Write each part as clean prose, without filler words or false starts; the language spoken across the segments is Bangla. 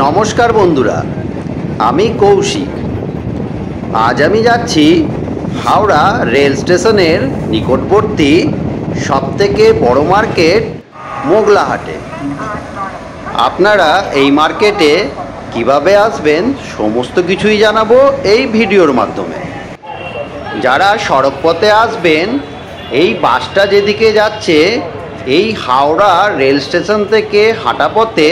নমস্কার বন্ধুরা, আমি কৌশিক। আজ আমি যাচ্ছি হাওড়া রেল স্টেশনের নিকটবর্তী সবথেকে বড় মার্কেট মোগলাহাটে। আপনারা এই মার্কেটে কিভাবে আসবেন সমস্ত কিছুই জানাবো এই ভিডিওর মাধ্যমে। যারা সড়ক পথে আসবেন, এই বাসটা যেদিকে যাচ্ছে এই হাওড়া রেল স্টেশন থেকে হাঁটা পথে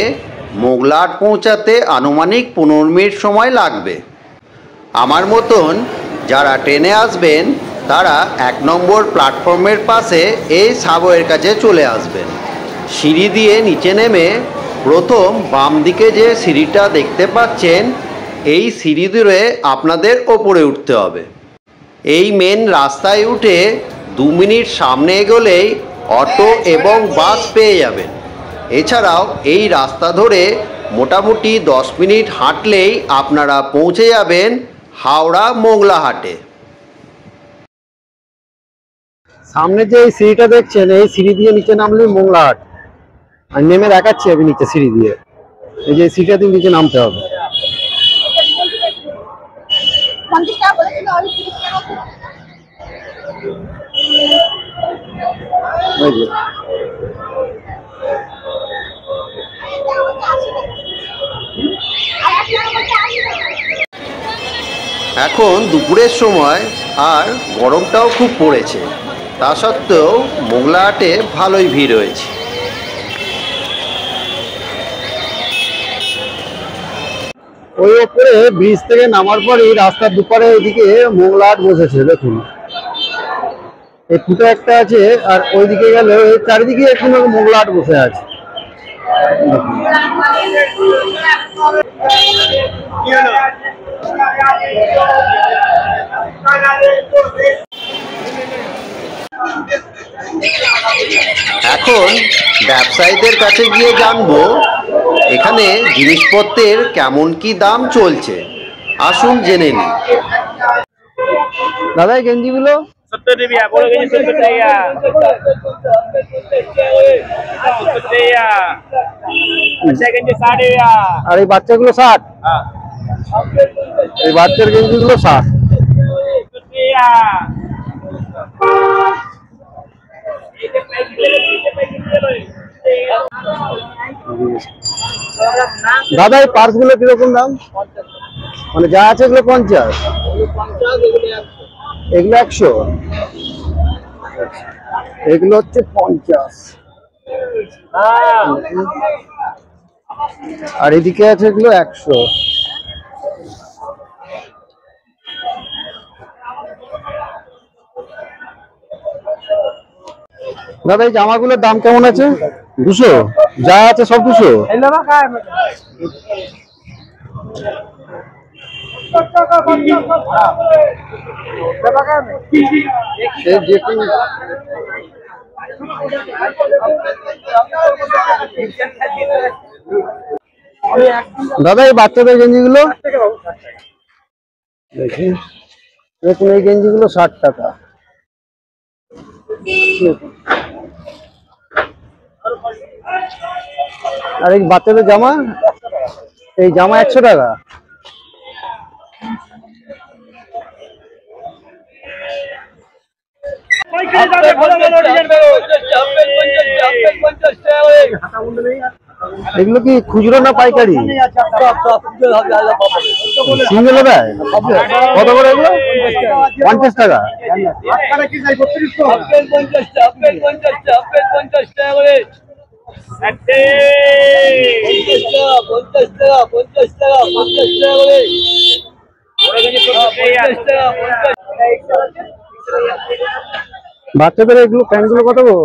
মোগলাহাট পৌঁছাতে আনুমানিক 15 মিনিট সময় লাগবে। আমার মতন যারা ট্রেনে আসবেন তারা 1 নম্বর প্ল্যাটফর্মের পাশে এই সাবওয়ের কাছে চলে আসবেন। সিঁড়ি দিয়ে নিচে নেমে প্রথম বাম দিকে যে সিঁড়িটা দেখতে পাচ্ছেন, এই সিঁড়ি ধরে আপনাদের ওপরে উঠতে হবে। এই মেন রাস্তায় উঠে 2 মিনিট সামনে এগোলেই অটো এবং বাস পেয়ে যাবেন। এছাড়াও এই রাস্তা ধরে মোটামুটি 10 মিনিট হাঁটলেই আপনারা পৌঁছে যাবেন হাওড়া মোগলাহাটে। সামনে যে এই সিঁড়িটা দেখছেন, এই সিঁড়ি দিয়ে নিচে নামলে মোগলাহাট। আর নেমে দেখাচ্ছি আমি নিচে সিঁড়ি দিয়ে, এই যে সিঁড়িটা দিয়ে নিচে নামতে হবে। এখন দুপুরের সময় আর গরমটাও খুব পড়েছে, তা সত্ত্বেও মোগলাহাটে ভালোই ভিড় হয়েছে। ওই ওপরে ব্রিজ থেকে নামার পরই রাস্তার দুপারে এদিকে মোগলাহাট বসেছে। দেখুন এই ফুটো একটা আছে, আর ওইদিকে গেলে ওই চারিদিকে এখন মোগলাহাট বসে আছে। এখন ব্যবসায়ীদের কাছে গিয়ে জানবো এখানে জিনিসপত্রের কেমন কি দাম চলছে। আসুন জেনে নিই। দাদা এই গেঞ্জিগুলো 70 रुपया, बोलो कि 70 रुपया, 70 रुपया, बच्चा के 60 रुपया, আর এই বাচ্চাগুলো 60। हाँ, এই বাচ্চার গেঞ্জিগুলো 60। रुपया, দাদা এই পার্স গুলো কিরকম দাম? মানে যা আছে এগুলো 50, এগুলো 100, এগুলো হচ্ছে 50। আর এদিকে আছে এগুলো 100। দাদা এই জামাগুলোর দাম কেমন আছে? 200? যা আছে সব 200? দাদা এই বাচ্চাদের গেঞ্জিগুলো দেখুন, এই গেঞ্জিগুলো 60 টাকা। আর এই বাচ্চাদের জামা, এই জামা 100 টাকা। এগুলো কি খুচরো না পাইকারি? সিঙ্গেল দেয়? কত করে এগুলো? 50 টাকা। বাচ্চাদের এগুলো প্যান্টগুলো কত গো?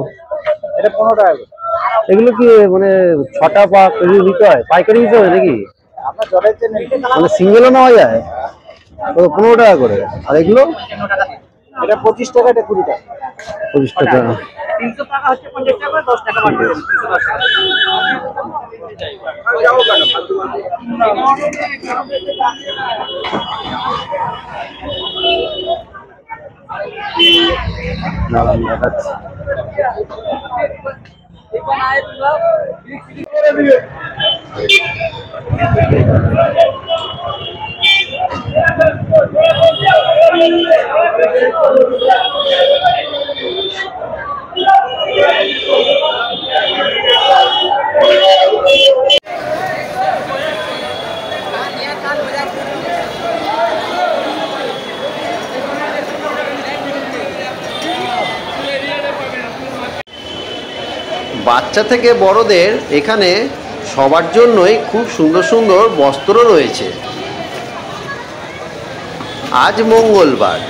এটা 15 টাকা। এগুলো কি মানে 6টা বা কেজি নিতে হয়? পাইকারি নিতে হয় নাকি? মানে সিঙ্গেলও নেওয়া যায়? তো 15 টাকা করে। আর এগুলো? এটা 25 টাকা, এটা 20 টাকা। 25 টাকা। 300 টাকা হচ্ছে 50 টাকা, 10 টাকা বাড়বে। 310 টাকা। বাচ্চা থেকে বড়দের এখানে সবার জন্যই খুব সুন্দর সুন্দর বস্ত্র রয়েছে। আজ মঙ্গলবার,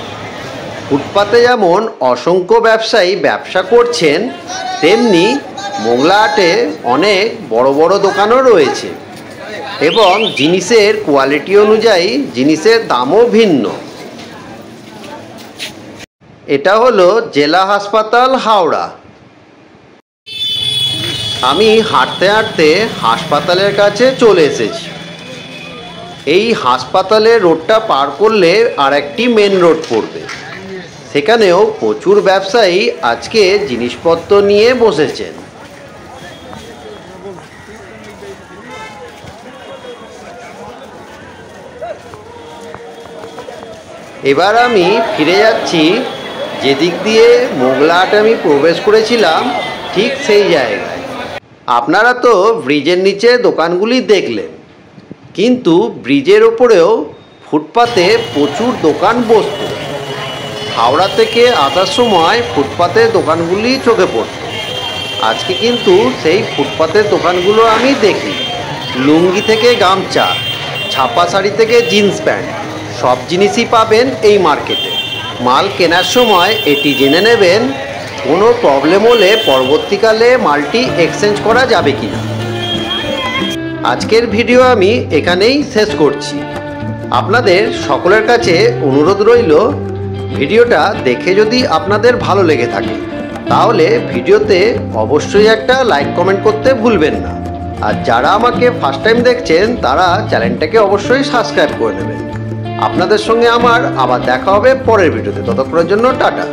ফুটপাতে যেমন অসংখ্য ব্যবসায়ী ব্যবসা করছেন, তেমনি মোংলা হাটে অনেক বড় বড় দোকানও রয়েছে এবং জিনিসের কোয়ালিটি অনুযায়ী জিনিসের দামও ভিন্ন। এটা হলো জেলা হাসপাতাল হাওড়া। আমি হাঁটতে হাঁটতে হাসপাতালের কাছে চলে এসেছি। এই হাসপাতালের রোডটা পার করলে আর একটি মেন রোড পড়বে, সেখানেও প্রচুর ব্যবসায়ী আজকে জিনিসপত্র নিয়ে বসেছেন। এবার আমি ফিরে যাচ্ছি যেদিক দিয়ে মোংলা হাটে আমি প্রবেশ করেছিলাম, ঠিক সেই জায়গায়। আপনারা তো ব্রিজের নিচে দোকানগুলি দেখলেন, কিন্তু ব্রিজের ওপরেও ফুটপাতে প্রচুর দোকান বসত। হাওড়া থেকে আসার সময় ফুটপাতের দোকানগুলি চোখে পড়ত। আজকে কিন্তু সেই ফুটপাতের দোকানগুলো আমি দেখি। লুঙ্গি থেকে গামছা, ছাপা শাড়ি থেকে জিন্স প্যান্ট, সব জিনিসই পাবেন এই মার্কেটে। মাল কেনার সময় এটি জেনে নেবেন কোনো প্রবলেম হলে পরবর্তীকালে মালটি এক্সচেঞ্জ করা যাবে কিনা। আজকের ভিডিও আমি এখানেই শেষ করছি। আপনাদের সকলের কাছে অনুরোধ রইল, ভিডিওটা দেখে যদি আপনাদের ভালো লেগে থাকে তাহলে ভিডিওতে অবশ্যই একটা লাইক কমেন্ট করতে ভুলবেন না। আর যারা আমাকে ফার্স্ট টাইম দেখছেন তারা চ্যানেলটাকে অবশ্যই সাবস্ক্রাইব করে নেবেন। আপনাদের সঙ্গে আমার আবার দেখা হবে পরের ভিডিওতে। ততক্ষণের জন্য টাটা।